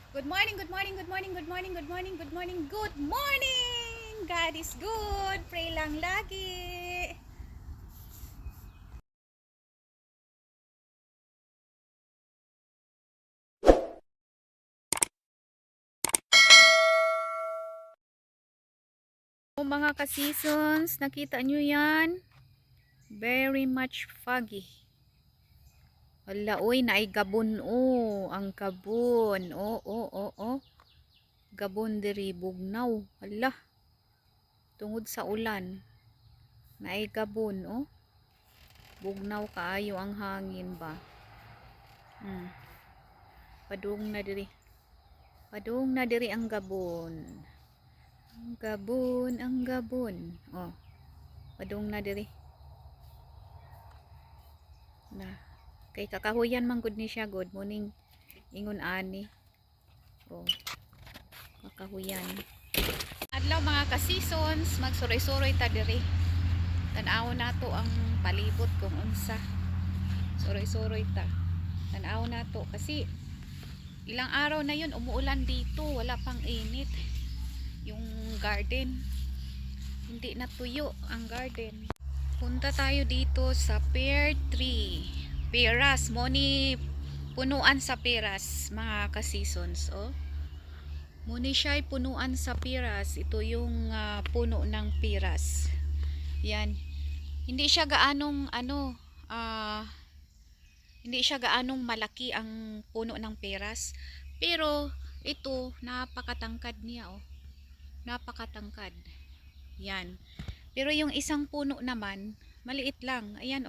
Good morning, good morning, good morning, good morning, good morning, good morning, good morning! God is good. Pray lang lagi. O mga ka-seasons, nakita nyo yan? Very much foggy. Wala, oy, naay gabon ang gabon. Gabon diri bugnaw. Hala, tungod sa ulan. Naay gabon, bugnaw kaayo ang hangin ba. Padung na diri. Padung na diri ang gabon. Ang gabon, ang gabon. Padung na diri. Na. Kay kakahuyan man gud ni siya, good morning. Ingon ani. Kakahuyan. Adlaw mga ka-seasons, magsuroy-suroy ta diri. Tan-aw nato ang palibot kung unsa. Suroy-suroy ta. Tan-aw nato kasi ilang araw na yun umuulan dito, wala pang init. Yung garden hindi natuyo ang garden. Punta tayo dito sa pear tree. Peras, moni punuan sa peras mga ka-seasons, muni siya ay punuan sa peras. Ito yung puno ng peras. Yan. Hindi siya gaanong hindi siya gaanong malaki ang puno ng peras. Pero ito napakatangkad niya, napakatangkad. Yan. Pero yung isang puno naman, maliit lang. Ayan,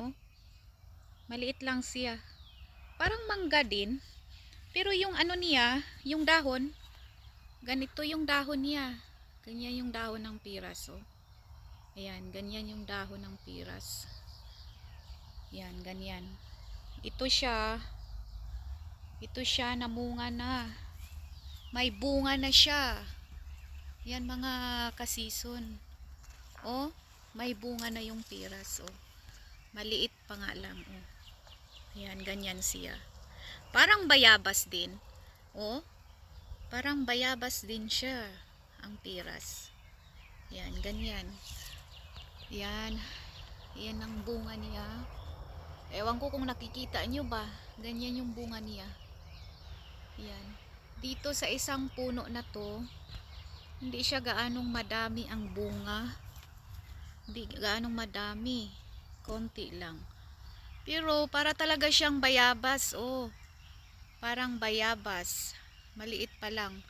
maliit lang siya. Parang mangga din. Pero yung ano niya, yung dahon, ganito yung dahon niya. Ganyan yung dahon ng piras, Ayan, ganyan yung dahon ng piras. Yan, ganyan. Ito siya. Ito siya, namunga na. May bunga na siya. Yan mga kasison. May bunga na yung piras, Maliit pa nga lang, Yan, ganyan siya. Parang bayabas din. Parang bayabas din siya ang piras. Yan, ganyan. Yan. Yan ang bunga niya. Ewan ko kung nakikita nyo ba. Ganyan yung bunga niya. Yan. Dito sa isang puno na to, hindi siya gaanong madami ang bunga. Hindi gaanong madami. Konti lang. Pero para talaga siyang bayabas, Parang bayabas. Maliit pa lang.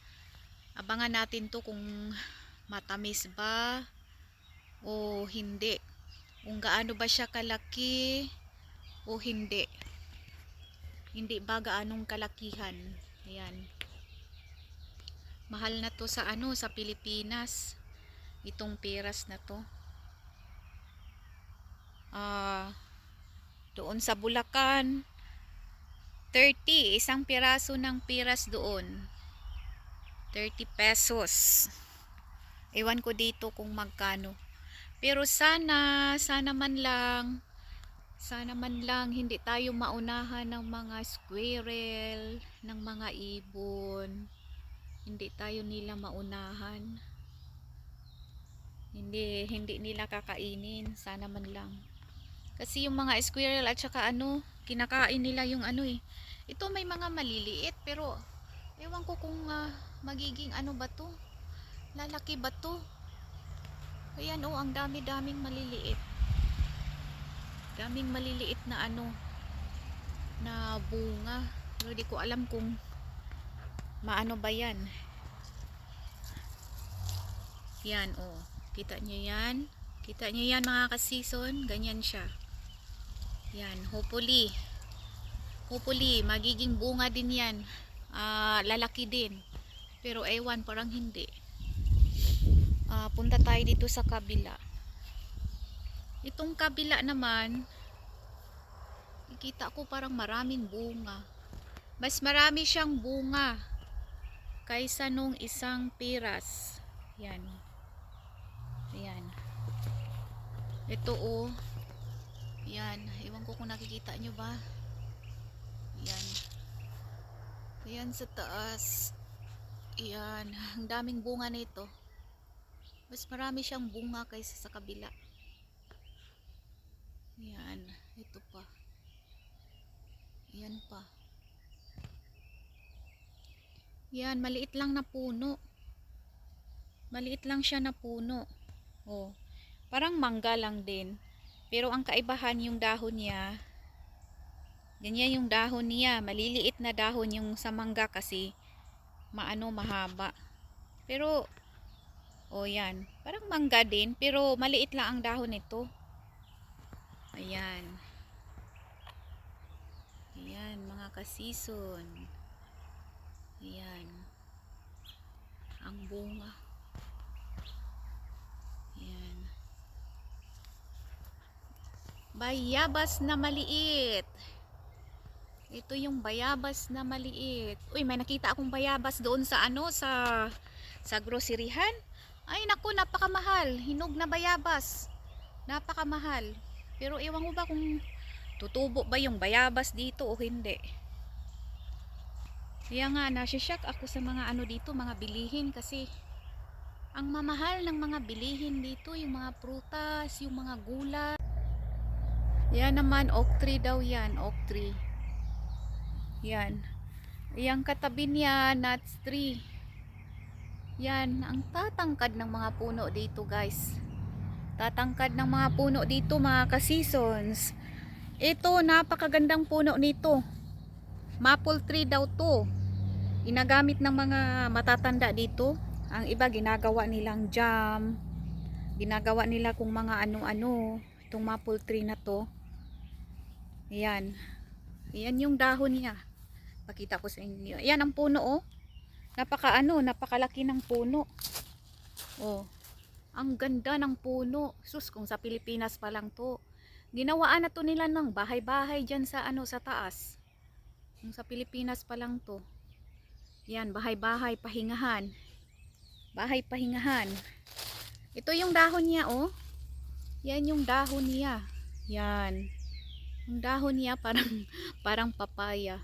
Abangan natin to kung matamis ba o hindi. Kung gaano ba siya kalaki o hindi. Hindi ba gaanong kalakihan. Ayan. Mahal na to sa sa Pilipinas. Itong peras na to. Doon sa Bulacan, 30 isang piraso ng peras doon. 30 pesos. Ewan ko dito kung magkano. Pero sana man lang hindi tayo maunahan ng mga squirrel, ng mga ibon. Hindi tayo nila maunahan. Hindi nila kakainin, sana man lang. Kasi yung mga squirrel at saka kinakain nila yung Ito may mga maliliit pero ewan ko kung magiging ba to? Lalaki ba to? Ayan, ang dami-daming maliliit. Daming maliliit na na bunga. Pero di ko alam kung maano ba yan. Yan, kita nyo yan? Kita nyo yan mga ka-season? Ganyan siya. Yan, hopefully magiging bunga din yan. Lalaki din. Pero ewan, parang hindi. Punta tayo dito sa kabila. Itong kabila naman, nakita ko parang maraming bunga. Mas marami siyang bunga kaysa nung isang piras. Yan. Ayan. Ito yan. Ewan ko kung nakikita nyo ba. Yan. Ayan sa taas. Yan, ang daming bunga nito. Mas marami siyang bunga kaysa sa kabila. Yan, ito pa. Yan pa. Yan, maliit lang na puno. Maliit lang siya na puno. Oh, parang mangga lang din. Pero ang kaibahan yung dahon niya. Ganyan yung dahon niya. Maliliit na dahon yung sa mangga kasi mahaba. Pero, oh yan. Parang mangga din. Pero maliit lang ang dahon nito. Ayan. Ayan, mga kasison. Ayan. Ang bunga. Ayan. Bayabas na maliit. Ito yung bayabas na maliit. Uy, may nakita akong bayabas doon sa sa groceryhan. Ay naku, napakamahal. Hinog na bayabas. Napakamahal. Pero ewan ko ba kung tutubo ba yung bayabas dito o hindi. Kaya nga, nasishock ako sa mga dito, mga bilihin kasi ang mamahal ng mga bilihin dito, yung mga prutas, yung mga gulay. Yan naman, oak tree daw yan, oak tree. Yan. Yang katabi niya, nuts tree. Yan, ang tatangkad ng mga puno dito, guys. Tatangkad ng mga puno dito, mga ka-seasons. Ito, napakagandang puno nito. Maple tree daw to. Ginagamit ng mga matatanda dito. Ang iba, ginagawa nilang jam. Ginagawa nila kung mga ano-ano. Itong maple tree na to. Yan. Yan yung dahon niya. Pakita ko sa inyo. Yan ang puno, oh. Napakalaki ng puno. Oh. Ang ganda ng puno. Sus, kung sa Pilipinas pa lang to. Ginawaan na to nila ng bahay-bahay dyan sa sa taas. Kung sa Pilipinas pa lang to. Yan, bahay-bahay, pahingahan. Bahay pahingahan. Ito yung dahon niya, oh. Yan yung dahon niya. Yan. Yung dahon niya parang papaya.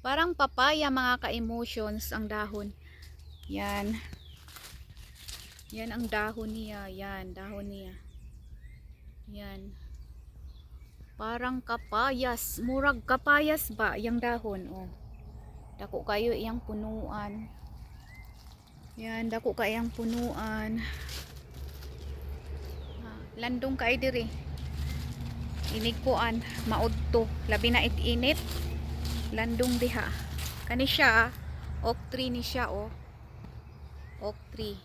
Parang papaya, mga ka-emotions, ang dahon. Yan. Yan ang dahon niya. Yan, dahon niya. Yan. Parang kapayas. Murag kapayas ba? Yang dahon, oh. Dako kayo iyang punuan. Yan, dako kayang punuan. Landong kay diri. Inigkuan, maudto. Labi na it-init. Landong diha. Kani siya, oak tree ni siya, oh. Oak tree.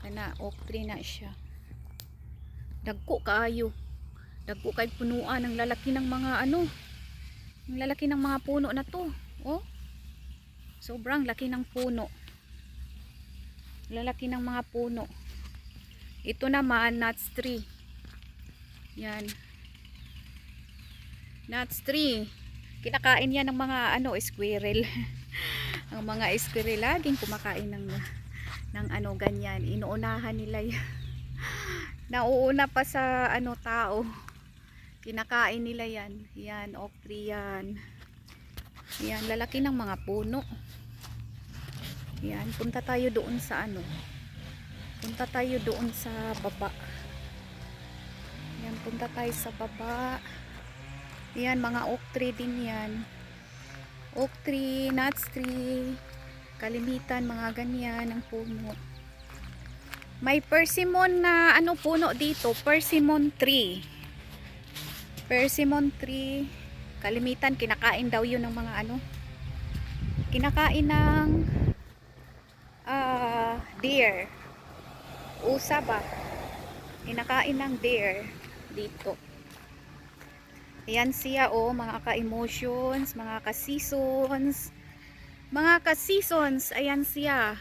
Kana, oak tree na siya. Dagko kayo. Dagko kay punuan. Ang lalaki ng mga ang lalaki ng mga puno na to. Oh. Sobrang laki ng puno. Lalaki ng mga puno. Ito naman, nuts tree. Yan. Nuts tree. Kinakain yan ng mga squirrel. Ang mga squirrel laging kumakain ng ganyan. Inuunahan nila yan. Nauuna pa sa tao. Kinakain nila yan. Yan, oak tree yan. Yan, lalaki ng mga puno. Yan, punta tayo doon sa punta tayo doon sa baba. Yan, punta tayo sa baba. Yan, mga oak tree din yan. Oak tree, nuts tree. Kalimitan, mga ganyan ang puno. May persimmon na puno dito. Persimmon tree. Persimmon tree. Kalimitan, kinakain daw yun ng mga kinakain ng deer. Usa ba? Kinakain ng deer dito. Ayan siya, oh, mga ka-emotions, mga ka-seasons. Mga ka-seasons, ayan siya.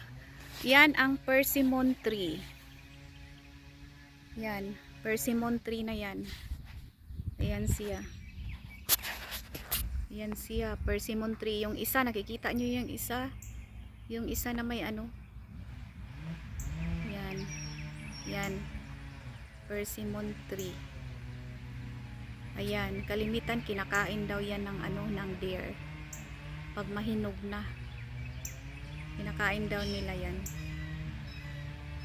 Yan ang persimmon tree. Yan, persimmon tree na yan. Ayan siya. Ayan siya, persimmon tree. Yung isa, nakikita nyo yung isa? Yung isa na may Yan. Yan. Persimmon tree. Ayan, kalimitan kinakain daw yan ng ng deer. Pag mahinog na. Kinakain daw nila yan.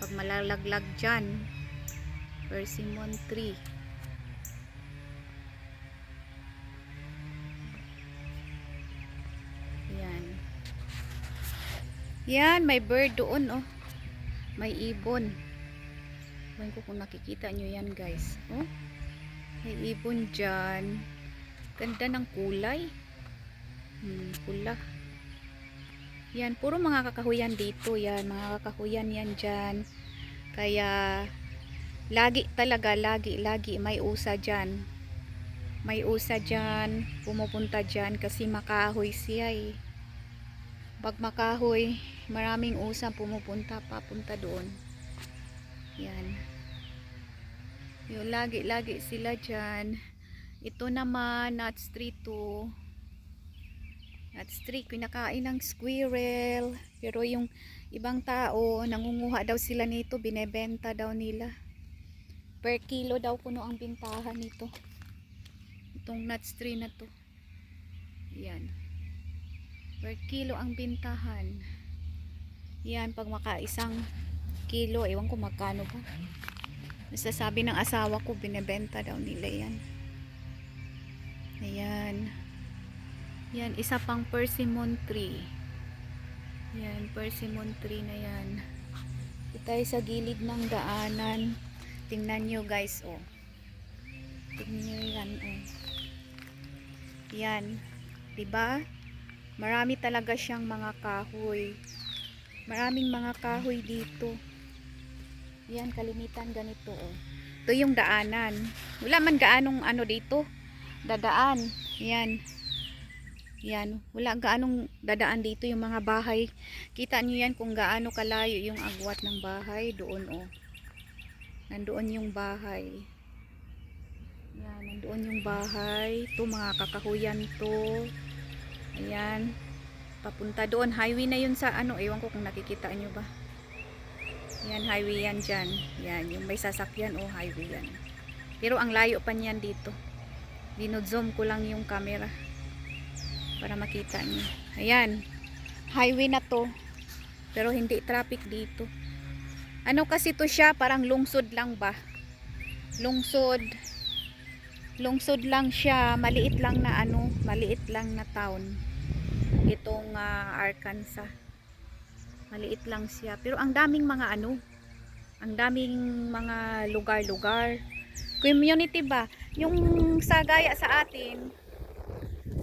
Pag malalaglag dyan, persimmon tree. Yan. Yan, may bird doon, oh. May ibon. Ewan ko kung nakikita nyo yan, guys. Oh, may ibon dyan. Ganda ng kulay. Pula. Yan, puro mga kakahuyan dito. Yan, mga kakahuyan yan dyan. Kaya, lagi talaga, lagi may usa dyan. May usa dyan, pumupunta dyan kasi makahoy siya eh. Pag makahoy, maraming usa pumupunta, papunta doon. Yan. Yung lagi sila dyan. Ito naman, nuts tree to. Nuts tree, kinakain ng squirrel. Pero yung ibang tao, nangunguha daw sila nito, binebenta daw nila. Per kilo daw puno ang bintahan nito. Itong nuts tree na to. Yan. Per kilo ang bintahan. Yan, pag makaisang kilo, ewan ko magkano ba. Nasasabi ng asawa ko, binebenta daw nila yan. Ayan. Yan, isa pang persimmon tree. Yan, persimmon tree na yan. Ito tayo sa gilid ng daanan. Tingnan nyo guys, oh. Tingnan nyo yan, oh. Yan. Diba? Marami talaga siyang mga kahoy. Maraming mga kahoy dito. Yan, kalimitan ganito, oh. Ito yung daanan. Wala man gaanong ano dito. Dadaan. Yan. Yan. Wala gaanong dadaan dito yung mga bahay. Kita nyo yan kung gaano kalayo yung agwat ng bahay. Doon, oh. Nandoon yung bahay. Yan, nandoon yung bahay. Ito, mga kakahuyan to. Ayan. Papunta doon. Highway na yun sa ano. Ewan ko kung nakikita nyo ba. Yan, highway yan dyan. Yan, yung may sasakyan. Oh, highway yan. Pero ang layo pa niyan dito. Dino-zoom ko lang yung camera. Para makita nyo. Ayan. Highway na to. Pero hindi traffic dito. Ano kasi to siya? Parang lungsod lang ba? Lungsod. Lungsod lang siya. Maliit lang na ano. Maliit lang na town. Itong Arkansas. Maliit lang siya. Pero ang daming mga ano. Ang daming mga lugar-lugar. Community ba? Yung sa gaya sa atin.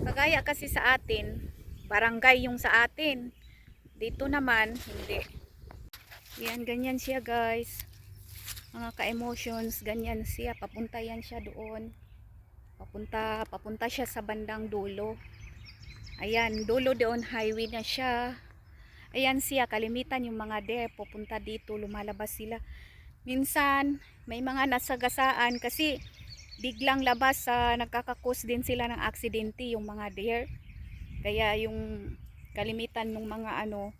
Kagaya kasi sa atin. Barangay yung sa atin. Dito naman, hindi. Yan, ganyan siya guys. Mga ka-emotions, ganyan siya. Papunta yan siya doon. Papunta siya sa bandang dulo. Ayan, dulo doon, highway na siya. Ayan siya, kalimitan yung mga deer, pupunta dito, lumalabas sila. Minsan, may mga nasagasaan kasi biglang labas nagkakakos din sila ng aksidente yung mga deer. Kaya yung kalimitan ng mga ano,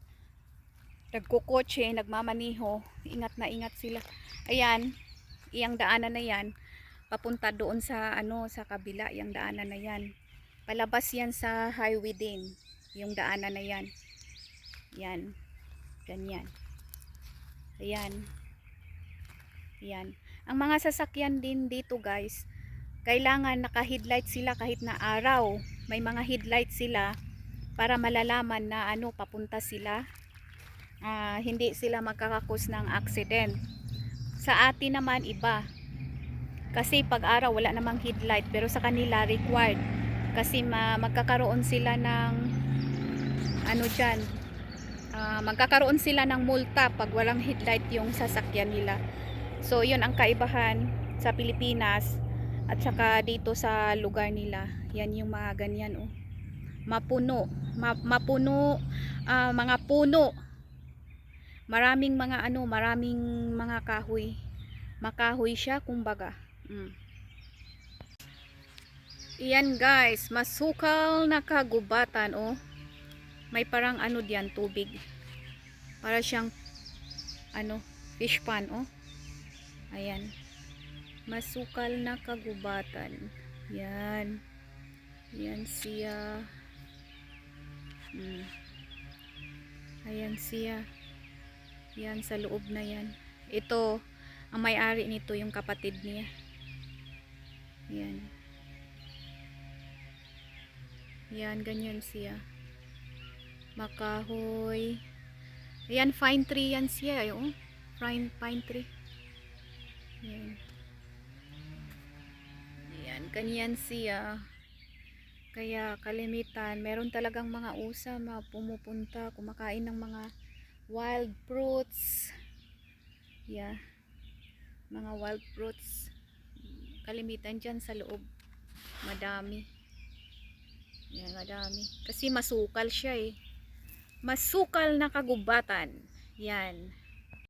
nagkukotse, nagmamaniho, ingat na ingat sila. Ayan, iyang daanan na yan, papunta doon sa ano, sa kabila, iyang daanan na yan. Palabas yan sa highway din, yung daanan na yan. Yan, ganyan. Ayan. Ayan. Ang mga sasakyan din dito guys, kailangan naka-headlight sila kahit na araw. May mga headlight sila para malalaman na ano, papunta sila. Hindi sila magkakakos ng accident. Sa atin naman iba. Kasi pag araw wala namang headlight, pero sa kanila required. Kasi magkakaroon sila ng ano dyan, magkakaroon sila ng multa pag walang headlight yung sasakyan nila. So yun ang kaibahan sa Pilipinas at saka dito sa lugar nila. Yan yung mga ganyan, oh. Mapuno, mapuno, mga puno. Maraming mga ano, maraming mga kahoy. Makahoy siya kumbaga. Iyan guys, masukal na kagubatan, oh. May parang ano diyan, tubig. Para siyang ano, fish pond, oh. Ayan. Masukal na kagubatan. Yan. Yan siya. Ayan siya. Yan, sa loob na yan. Ito, ang may-ari nito, yung kapatid niya. Yan. Yan, ganyan siya. Makahoy. Ayan, pine tree yan siya. Ayun, pine tree. Yan. Yan, ganyan siya. Kaya kalimitan, meron talagang mga usa pumupunta, kumakain ng mga wild fruits. Yeah. Mga wild fruits. Kalimitan dyan sa loob. Madami. Yan, madami. Kasi masukal siya eh. Masukal na kagubatan. Yan.